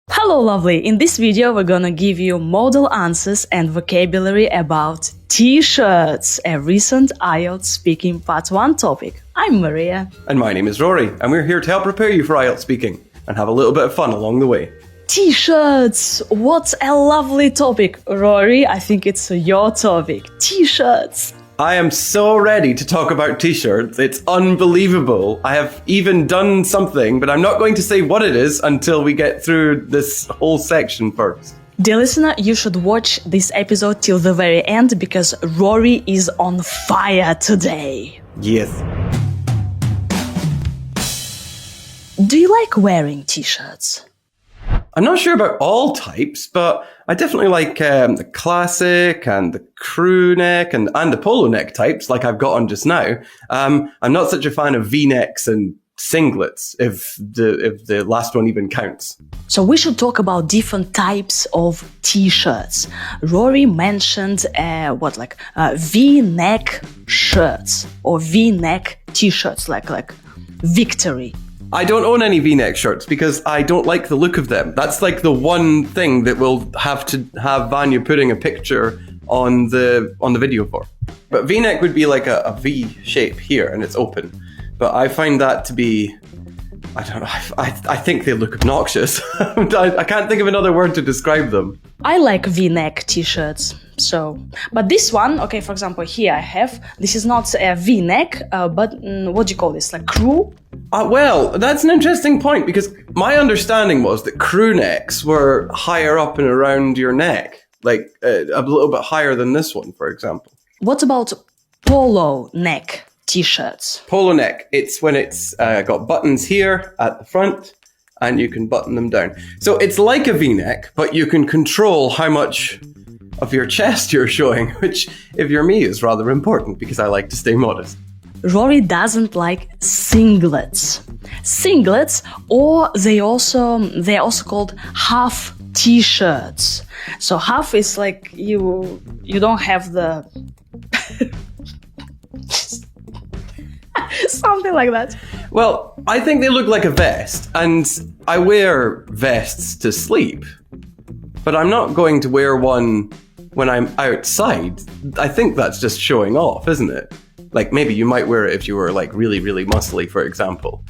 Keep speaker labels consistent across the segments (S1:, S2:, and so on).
S1: Hello lovely! In this video we're gonna give you model answers and vocabulary about t-shirts, a recent IELTS speaking part 1 topic. I'm Maria.
S2: And my name is Rory, and we're here to help prepare you for IELTS speaking and have a little bit of fun along the way.
S1: T-shirts! What a lovely topic! Rory, I think it's your topic. T-shirts!
S2: I am so ready to talk about t-shirts. It's unbelievable. I have even done something, but I'm not going to say what it is until we get through this whole section first.
S1: Dear listener, you should watch this episode till the very end because Rory is on fire today.
S2: Yes.
S1: Do you like wearing t-shirts?
S2: I'm not sure about all types, but I definitely like the classic and the crew neck and the polo neck types like I've got on just now. I'm not such a fan of V-necks and singlets, if the last one even counts.
S1: So we should talk about different types of t-shirts. Rory mentioned V-neck shirts or V-neck t-shirts like victory.
S2: I don't own any V-neck shirts because I don't like the look of them. That's like the one thing that we'll have to have Vanya putting a picture on the video for. But V-neck would be like a V shape here and it's open. But I find that to be, I don't know, I think they look obnoxious. I can't think of another word to describe them.
S1: I like V-neck t-shirts. But this one, okay, for example, here I have, this is not a V-neck, but what do you call this, like crew?
S2: Well, that's an interesting point because my understanding was that crew necks were higher up and around your neck, like a little bit higher than this one, for example.
S1: What about polo neck t-shirts?
S2: Polo neck, it's when it's got buttons here at the front and you can button them down. So it's like a V-neck, but you can control how much of your chest you're showing, which, if you're me, is rather important because I like to stay modest.
S1: Rory doesn't like singlets. Singlets, or they're also called half t-shirts. So half is like you don't have the something like that.
S2: Well, I think they look like a vest, and I wear vests to sleep. But I'm not going to wear one when I'm outside. I think that's just showing off, isn't it? Like maybe you might wear it if you were like really, really muscly, for example.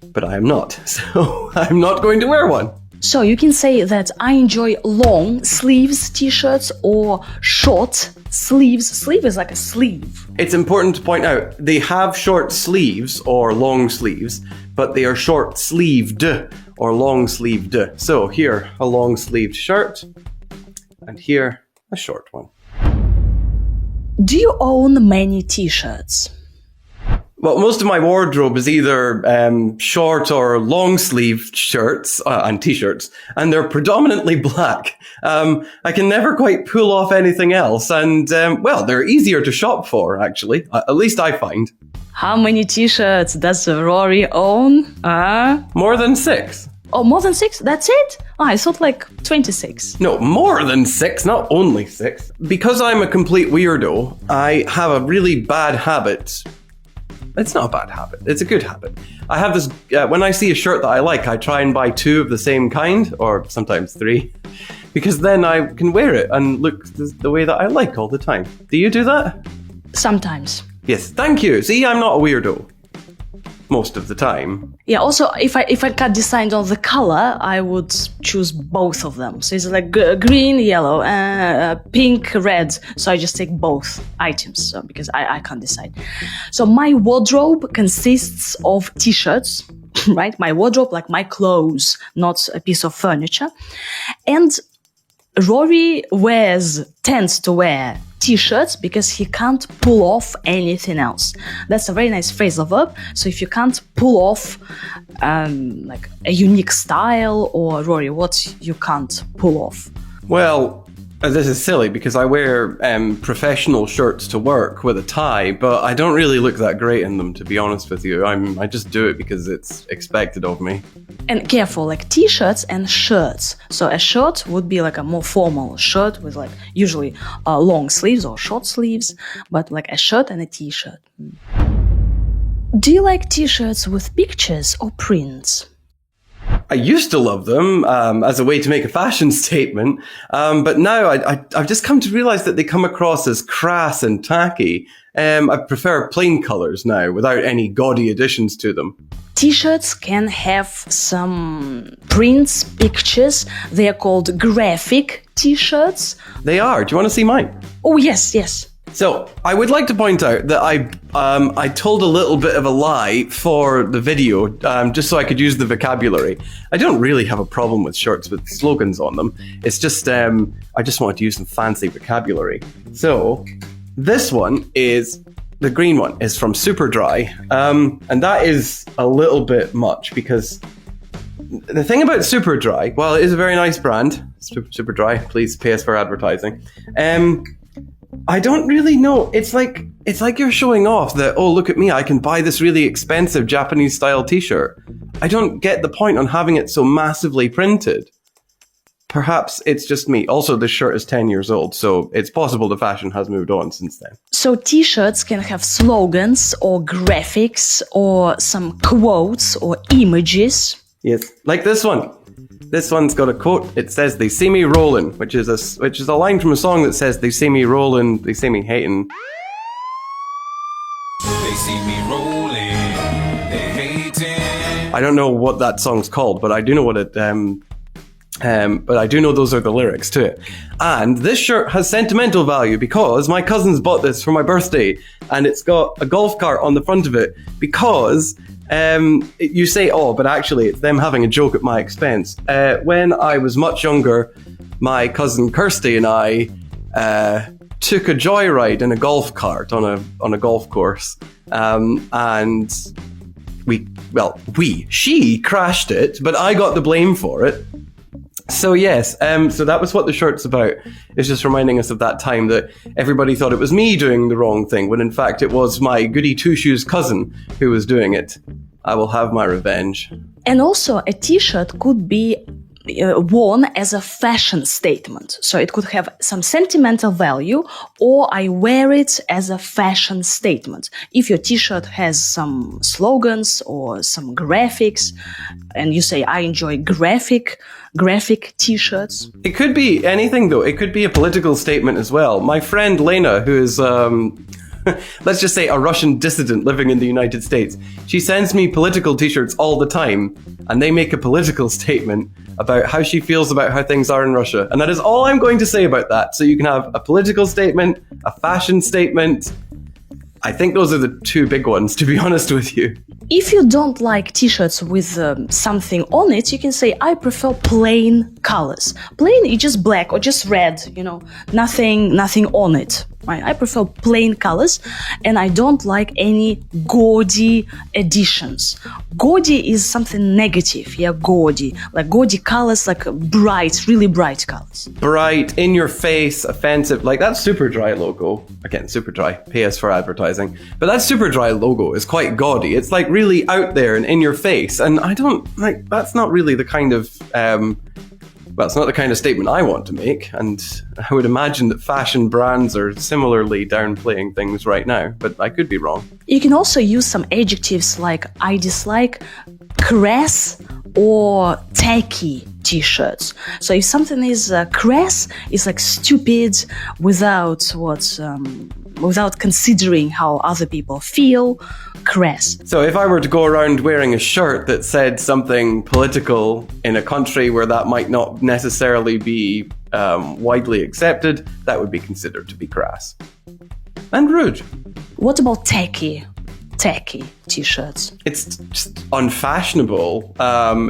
S2: But I am not, so I'm not going to wear one.
S1: So you can say that I enjoy long sleeves t-shirts or short sleeves. Sleeve is like a sleeve.
S2: It's important to point out they have short sleeves or long sleeves, but they are short sleeved or long sleeved. So here, a long sleeved shirt, and here, a short one.
S1: Do you own many t-shirts?
S2: Well, most of my wardrobe is either short or long sleeved shirts and t-shirts, and they're predominantly black. I can never quite pull off anything else, and well, they're easier to shop for, actually. At least I find.
S1: How many t-shirts does Rory own?
S2: More than 6.
S1: Oh, more than 6? That's it? Oh, I thought like 26.
S2: No, more than 6, not only 6. Because I'm a complete weirdo, I have a really bad habit. It's not a bad habit, it's a good habit. I have this, when I see a shirt that I like, I try and buy 2 of the same kind, or sometimes 3, because then I can wear it and look the way that I like all the time. Do you do that?
S1: Sometimes.
S2: Yes, thank you. See, I'm not a weirdo. Most of the time.
S1: Yeah, also, if I can't decide on the color, I would choose both of them. So it's like green, yellow, pink, red. So I just take both items because I can't decide. So my wardrobe consists of t-shirts, right? My wardrobe, like my clothes, not a piece of furniture. And Rory tends to wear t-shirts because he can't pull off anything else. That's a very nice phrasal verb. So if you can't pull off like a unique style, or Rory, what you can't pull off?
S2: Well, this is silly because I wear professional shirts to work with a tie, but I don't really look that great in them, to be honest with you. I just do it because it's expected of me.
S1: And careful, like t-shirts and shirts. So a shirt would be like a more formal shirt with like usually long sleeves or short sleeves, but like a shirt and a t-shirt. Do you like t-shirts with pictures or prints?
S2: I used to love them as a way to make a fashion statement, but now I've just come to realize that they come across as crass and tacky. I prefer plain colors now without any gaudy additions to them.
S1: T-shirts can have some prints, pictures. They are called graphic T-shirts.
S2: They are. Do you want to see mine?
S1: Oh, yes, yes.
S2: So, I would like to point out that I told a little bit of a lie for the video, just so I could use the vocabulary. I don't really have a problem with shirts with slogans on them. It's just, I just wanted to use some fancy vocabulary. So, this one is, the green one, is from Superdry. And that is a little bit much because the thing about Superdry, while it is a very nice brand, Superdry, please pay us for advertising, I don't really know. It's like you're showing off that, oh, look at me, I can buy this really expensive Japanese style t-shirt. I don't get the point on having it so massively printed. Perhaps it's just me. Also, this shirt is 10 years old, so it's possible the fashion has moved on since then.
S1: So t-shirts can have slogans or graphics or some quotes or images.
S2: Yes, like this one. This one's got a quote. It says, "They see me rolling," which is a line from a song that says, "They see me rolling, they see me hating."
S3: They see me rolling, they hating.
S2: I don't know what that song's called, but I do know what it. But I do know those are the lyrics to it. And this shirt has sentimental value because my cousins bought this for my birthday, and it's got a golf cart on the front of it because. You say, oh, but actually it's them having a joke at my expense. When I was much younger, my cousin Kirsty and I took a joyride in a golf cart on a golf course. And she crashed it, but I got the blame for it. So yes, so that was what the shirt's about. It's just reminding us of that time that everybody thought it was me doing the wrong thing, when in fact it was my goody two-shoes cousin who was doing it. I will have my revenge.
S1: And also a t-shirt could be worn as a fashion statement. So it could have some sentimental value, or I wear it as a fashion statement. If your t-shirt has some slogans or some graphics, and you say, I enjoy graphic t-shirts.
S2: It could be anything though. It could be a political statement as well. My friend Lena, who is let's just say a Russian dissident living in the United States, she sends me political t-shirts all the time, and they make a political statement about how she feels about how things are in Russia. And that is all I'm going to say about that. So you can have a political statement, a fashion statement. I think those are the two big ones, to be honest with you.
S1: If you don't like t-shirts with something on it, you can say, I prefer plain colors. Plain is just black or just red, nothing on it. Right? I prefer plain colors, and I don't like any gaudy additions. Gaudy is something negative, gaudy. Like gaudy colors, like bright, really bright colors.
S2: Bright, in your face, offensive. Like that Superdry logo. Again, Superdry, pay us for advertising. But that Superdry logo is quite gaudy. It's like really out there and in your face. And I don't, that's not really the kind of, it's not the kind of statement I want to make, and I would imagine that fashion brands are similarly downplaying things right now, but I could be wrong.
S1: You can also use some adjectives like I dislike crass or tacky t-shirts. So if something is crass, it's like stupid without considering how other people feel. Crass.
S2: So if I were to go around wearing a shirt that said something political in a country where that might not necessarily be widely accepted, that would be considered to be crass and rude.
S1: What about tacky t-shirts?
S2: It's just unfashionable.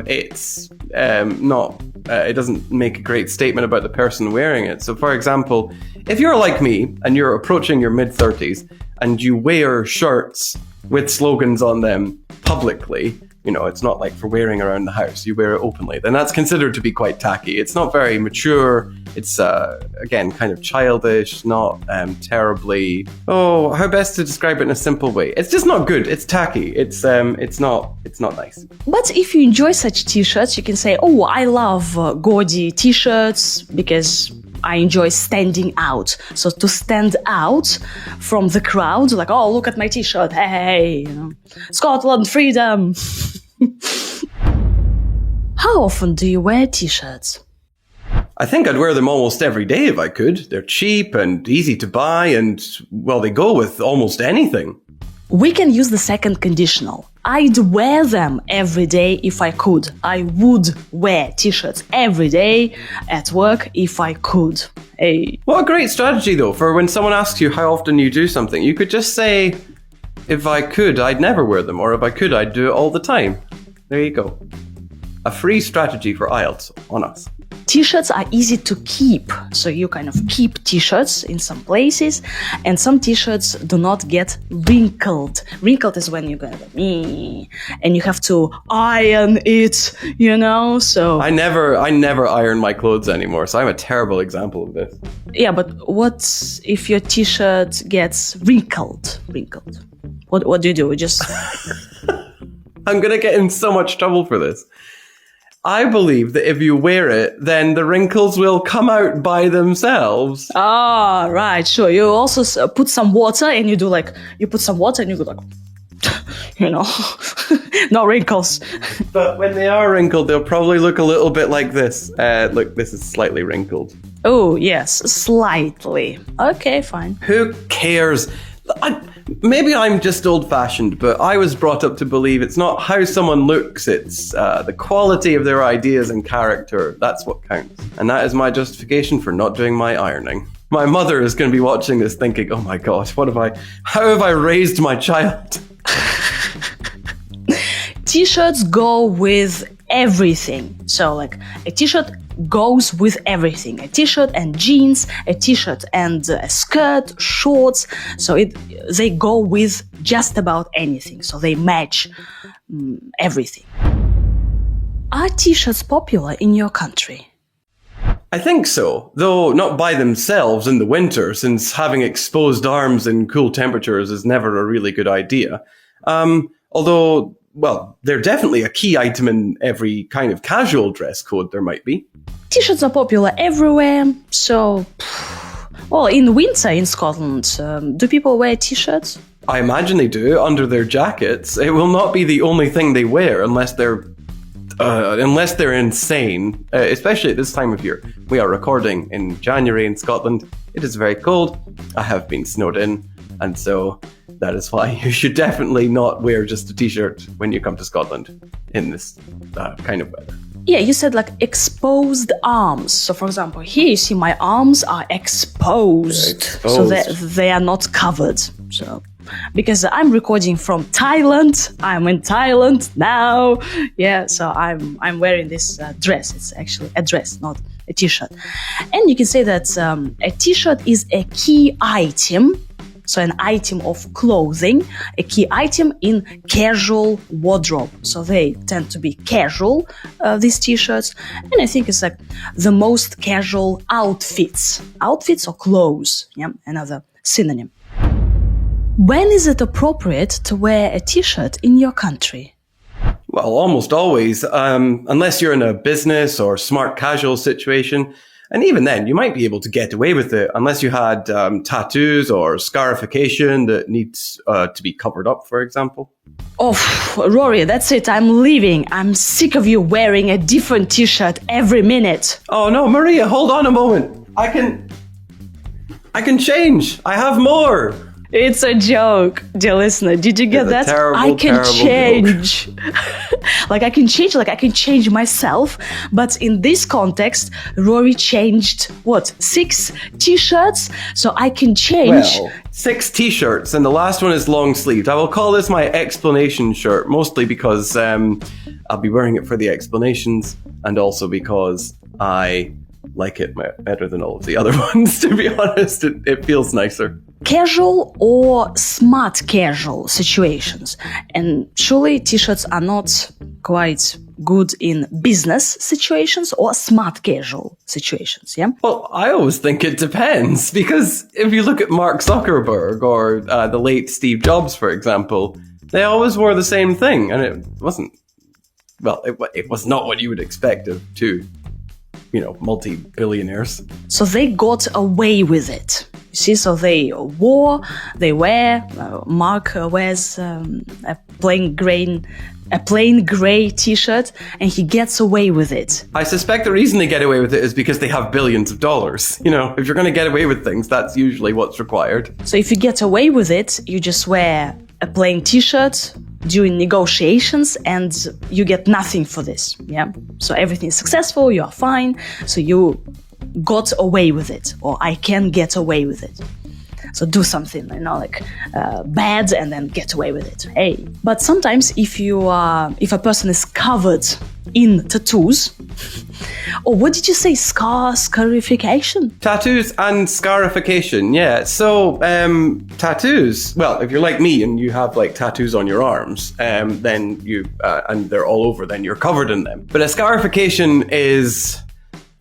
S2: It's not. It doesn't make a great statement about the person wearing it. So, for example, if you're like me and you're approaching your mid-30s and you wear shirts with slogans on them publicly, it's not like for wearing around the house, you wear it openly, then that's considered to be quite tacky. It's not very mature. It's, again, kind of childish, not terribly... Oh, how best to describe it in a simple way? It's just not good. It's tacky. It's not nice.
S1: But if you enjoy such t-shirts, you can say, oh, I love gaudy t-shirts because I enjoy standing out. So to stand out from the crowd, like, oh, look at my t-shirt, hey, Scotland, freedom. How often do you wear t-shirts?
S2: I think I'd wear them almost every day if I could. They're cheap and easy to buy and, well, they go with almost anything.
S1: We can use the second conditional. I'd wear them every day if I could. I would wear t-shirts every day at work if I could. Hey.
S2: What a great strategy, though, for when someone asks you how often you do something. You could just say, if I could, I'd never wear them, or if I could, I'd do it all the time. There you go. A free strategy for IELTS on us.
S1: T-shirts are easy to keep, so you kind of keep t-shirts in some places, and some t-shirts do not get wrinkled. Wrinkled is when you go and you have to iron it, you know, so...
S2: I never iron my clothes anymore, so I'm a terrible example of this.
S1: Yeah, but what if your t-shirt gets wrinkled? What do you do? Just...
S2: I'm gonna get in so much trouble for this. I believe that if you wear it, then the wrinkles will come out by themselves.
S1: Ah, right, sure. You also put some water and you do like, you put some water and you go like, you know, no wrinkles.
S2: But when they are wrinkled, they'll probably look a little bit like this. Look, this is slightly wrinkled.
S1: Oh, yes, slightly. Okay, fine.
S2: Who cares? Maybe I'm just old-fashioned, but I was brought up to believe it's not how someone looks, it's the quality of their ideas and character. That's what counts. And that is my justification for not doing my ironing. My mother is going to be watching this thinking, oh my God, how have I raised my child?
S1: T-shirts go with everything. So like a t-shirt goes with everything. A t-shirt and jeans, a t-shirt and a skirt, shorts. So they go with just about anything. So they match everything. Are t-shirts popular in your country?
S2: I think so, though not by themselves in the winter, since having exposed arms in cool temperatures is never a really good idea. Although, well, they're definitely a key item in every kind of casual dress code there might be.
S1: T-shirts are popular everywhere, so... Well, in winter in Scotland, do people wear t-shirts?
S2: I imagine they do, under their jackets. It will not be the only thing they wear unless they're insane, especially at this time of year. We are recording in January in Scotland. It is very cold. I have been snowed in, and so that is why you should definitely not wear just a t-shirt when you come to Scotland in this kind of weather.
S1: Yeah, you said like exposed arms. So for example, here you see my arms are exposed. So they are not covered. So because I'm recording from Thailand, I'm in Thailand now. Yeah, so I'm wearing this dress. It's actually a dress, not a t-shirt. And you can say that a t-shirt is a key item. So an item of clothing, a key item in casual wardrobe. So they tend to be casual, these t-shirts. And I think it's like the most casual outfits. Outfits or clothes, yeah, another synonym. When is it appropriate to wear a t-shirt in your country?
S2: Well, almost always, unless you're in a business or smart casual situation. And even then, you might be able to get away with it unless you had tattoos or scarification that needs to be covered up, for example.
S1: Oh, Rory, that's it. I'm leaving. I'm sick of you wearing a different t-shirt every minute.
S2: Oh no, Maria, hold on a moment. I can change. I have more.
S1: It's a joke, dear listener. Did you get that? I can change. I can change myself. But in this context, Rory changed, 6 t-shirts? So I can change.
S2: Well, 6 t-shirts, and the last one is long sleeved. I will call this my explanation shirt, mostly because I'll be wearing it for the explanations, and also because I like it better than all of the other ones, to be honest. It feels nicer.
S1: Casual or smart casual situations. And surely t-shirts are not quite good in business situations or smart casual situations, yeah?
S2: Well, I always think it depends, because if you look at Mark Zuckerberg or the late Steve Jobs, for example, they always wore the same thing, and it wasn't, well, it was not what you would expect of two, multi-billionaires.
S1: So they got away with it. You see, so they wear, Mark wears a plain grain a plain grey t-shirt, and he gets away with it.
S2: I suspect the reason they get away with it is because they have billions of dollars. You know, if you're going to get away with things, that's usually what's required.
S1: So if you get away with it, you just wear a plain t-shirt during negotiations and you get nothing for this. Yeah. So everything is successful, you are fine. So you got away with it, or I can get away with it. So do something, like bad, and then get away with it. Hey. But sometimes if a person is covered in tattoos, or what did you say? Scarification?
S2: Tattoos and scarification, yeah. So, tattoos, well, if you're like me and you have like tattoos on your arms, then you, and they're all over, then you're covered in them. But a scarification is...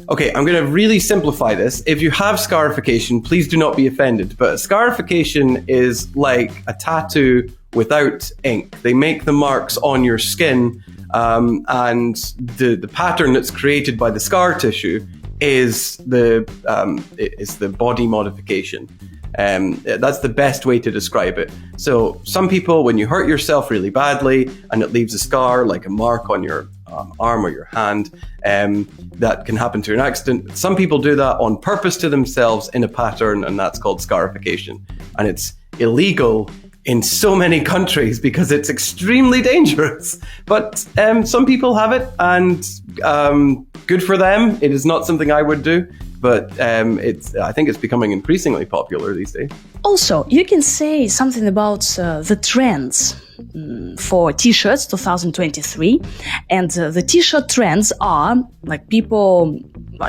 S2: Okay, I'm going to really simplify this. If you have scarification, please do not be offended. But scarification is like a tattoo without ink. They make the marks on your skin, and the pattern that's created by the scar tissue is the body modification. That's the best way to describe it. So some people, when you hurt yourself really badly and it leaves a scar, like a mark on your arm or your hand, that can happen to an accident. Some people do that on purpose to themselves in a pattern, and that's called scarification. And it's illegal in so many countries because it's extremely dangerous. But some people have it, and good for them. It is not something I would do, but I think it's becoming increasingly popular these days.
S1: Also, you can say something about the trends for t-shirts 2023, and the t-shirt trends are like people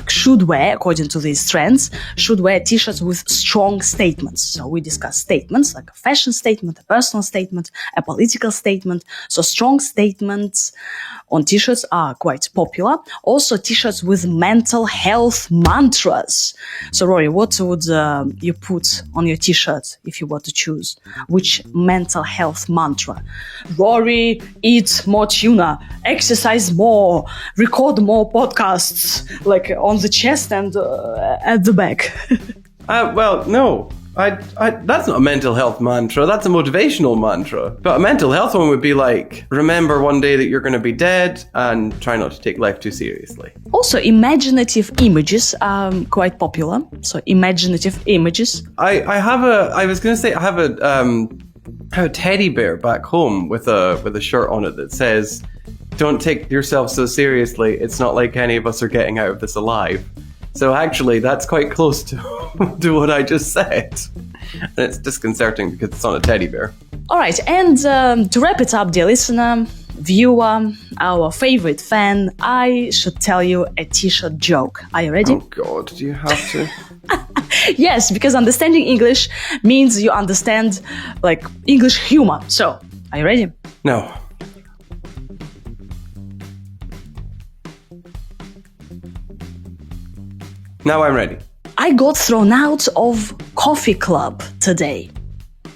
S1: should wear, according to these trends, should wear t-shirts with strong statements. So we discuss statements like a fashion statement, a personal statement, a political statement. So strong statements on t-shirts are quite popular. Also t-shirts with mental health mantras. So Rory, what would you put on your t-shirt if you were to choose? Which mental health mantra? Rory, eat more tuna, exercise more, record more podcasts, like on the chest and at the back.
S2: Well, no. That's not a mental health mantra. That's a motivational mantra. But a mental health one would be like, remember one day that you're going to be dead and try not to take life too seriously.
S1: Also, imaginative images are quite popular. So imaginative images.
S2: I have a teddy bear back home with a shirt on it that says, "Don't take yourself so seriously. It's not like any of us are getting out of this alive." So actually, that's quite close to what I just said. And it's disconcerting because it's on a teddy bear.
S1: All right, and to wrap it up, dear listener, viewer, our favorite fan, I should tell you a t-shirt joke. Are you ready?
S2: Oh God, do you have to?
S1: Yes, because understanding English means you understand like English humor. So, are you ready?
S2: No. Now I'm ready.
S1: I got thrown out of coffee club today.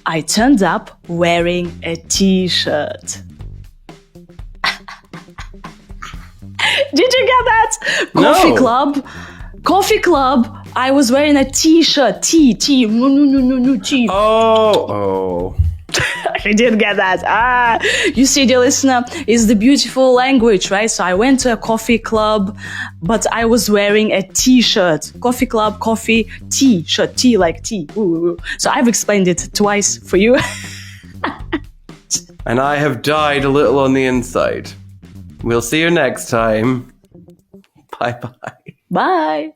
S1: I turned up wearing a t-shirt. Did you get that?
S2: No.
S1: Coffee club. I was wearing a t-shirt. T. T.
S2: Oh.
S1: I didn't get that. You see, dear listener, it's the beautiful language, right? So I went to a coffee club, but I was wearing a t-shirt. Coffee club, coffee, t-shirt, tea like tea. Ooh. So I've explained it twice for you.
S2: And I have died a little on the inside. We'll see you next time. Bye-bye.
S1: Bye.